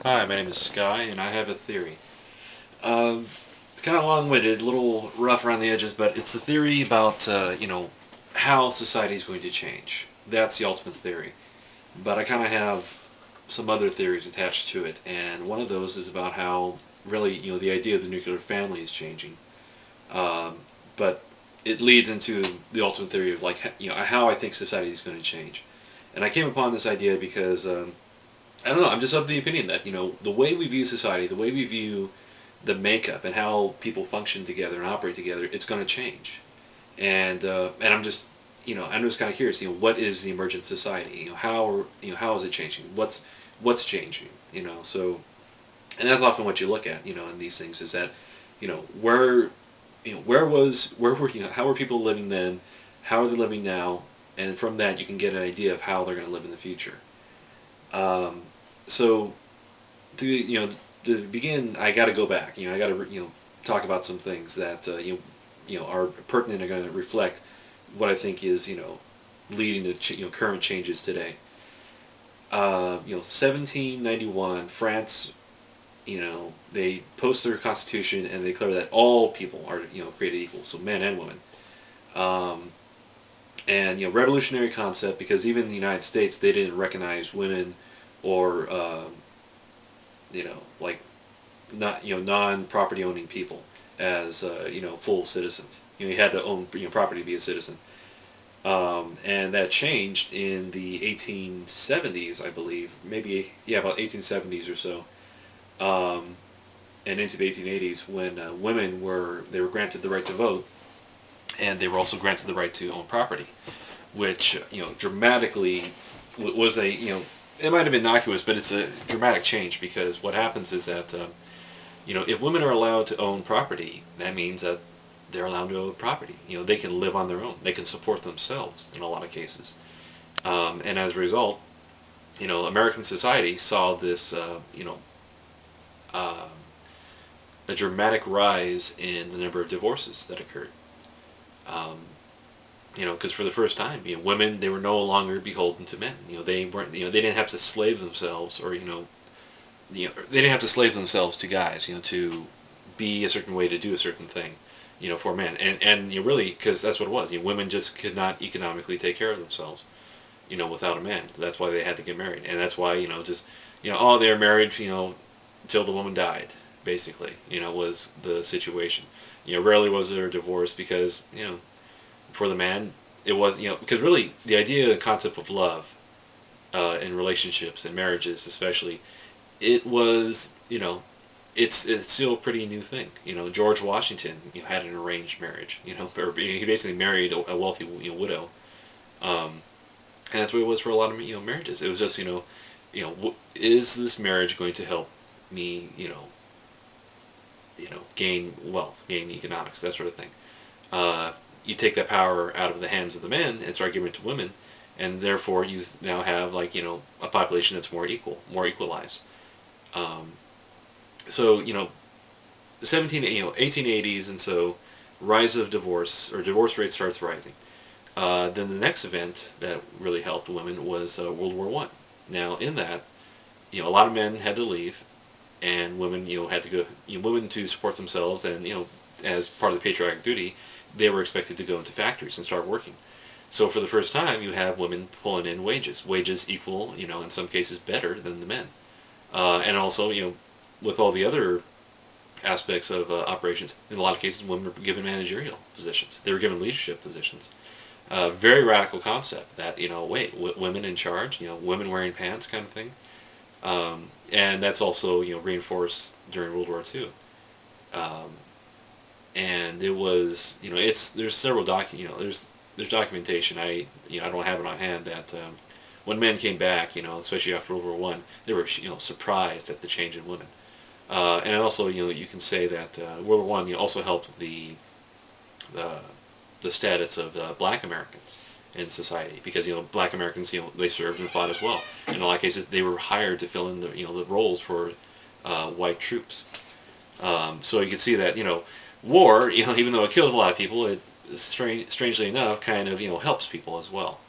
Hi, my name is Sky, and I have a theory. It's kind of long-winded, a little rough around the edges, but it's a theory about, how society is going to change. That's the ultimate theory. But I kind of have some other theories attached to it, and one of those is about how, really, the idea of the nuclear family is changing. Um, but it leads into the ultimate theory of, like, how I think society is going to change. And I came upon this idea because I don't know. I'm just of the opinion that the way we view society, the way we view the makeup and how people function together and operate together, it's going to change. And I'm just kind of curious. What is the emergent society? How is it changing? What's changing? So, and that's often what you look at. In these things is that where where were how were people living then? How are they living now? And from that, you can get an idea of how they're going to live in the future. Um, so to begin, I got to go back. I got to talk about some things that are pertinent and are going to reflect what I think is leading to current changes today. 1791, France. They post their constitution and they declare that all people are created equal, so men and women. Um, and revolutionary concept, because even in the United States they didn't recognize women or like not non-property owning people as full citizens. You had to own property to be a citizen. And that changed in the 1870s, I believe, maybe about 1870s or so, and into the 1880s when they were granted the right to vote, and they were also granted the right to own property, which dramatically was a it might have been innocuous, but it's a dramatic change, because what happens is that if women are allowed to own property, that means that they're allowed to own property. They can live on their own. They can support themselves in a lot of cases, and as a result, American society saw this uh, a dramatic rise in the number of divorces that occurred. Um, because for the first time, women, they were no longer beholden to men. They weren't, they didn't have to slave themselves, or they didn't have to slave themselves to guys, to be a certain way, to do a certain thing, for men. And really, because that's what it was. Women just could not economically take care of themselves, without a man. That's why they had to get married, and that's why oh, they were married, until the woman died, basically. Was the situation. Rarely was there a divorce, because for the man, it was, because really the idea and concept of love in relationships and marriages especially, it was, it's still a pretty new thing. George Washington had an arranged marriage, or he basically married a wealthy widow, and that's what it was for a lot of marriages. It was just is this marriage going to help me gain wealth, gain economics, that sort of thing. You take that power out of the hands of the men and start giving it to women, and therefore you now have a population that's more equal, more equalized. Um, so 1880s, and so rise of divorce, or divorce rate starts rising. Then the next event that really helped women was World War One. Now in that, a lot of men had to leave, and women had to go. Women, to support themselves, and as part of the patriotic duty, they were expected to go into factories and start working. So for the first time, you have women pulling in wages equal, in some cases better than the men. And also, with all the other aspects of operations, in a lot of cases, women were given managerial positions. They were given leadership positions. Very radical concept that, women in charge, women wearing pants kind of thing. And that's also, reinforced during World War II. And it was, there's several there's documentation. I don't have it on hand, that when men came back, especially after World War One, they were surprised at the change in women. And also, you can say that World War One also helped the the status of Black Americans in society, because Black Americans, they served and fought as well. In a lot of cases, they were hired to fill in the roles for white troops. So you can see that war, even though it kills a lot of people, it strangely enough kind of helps people as well.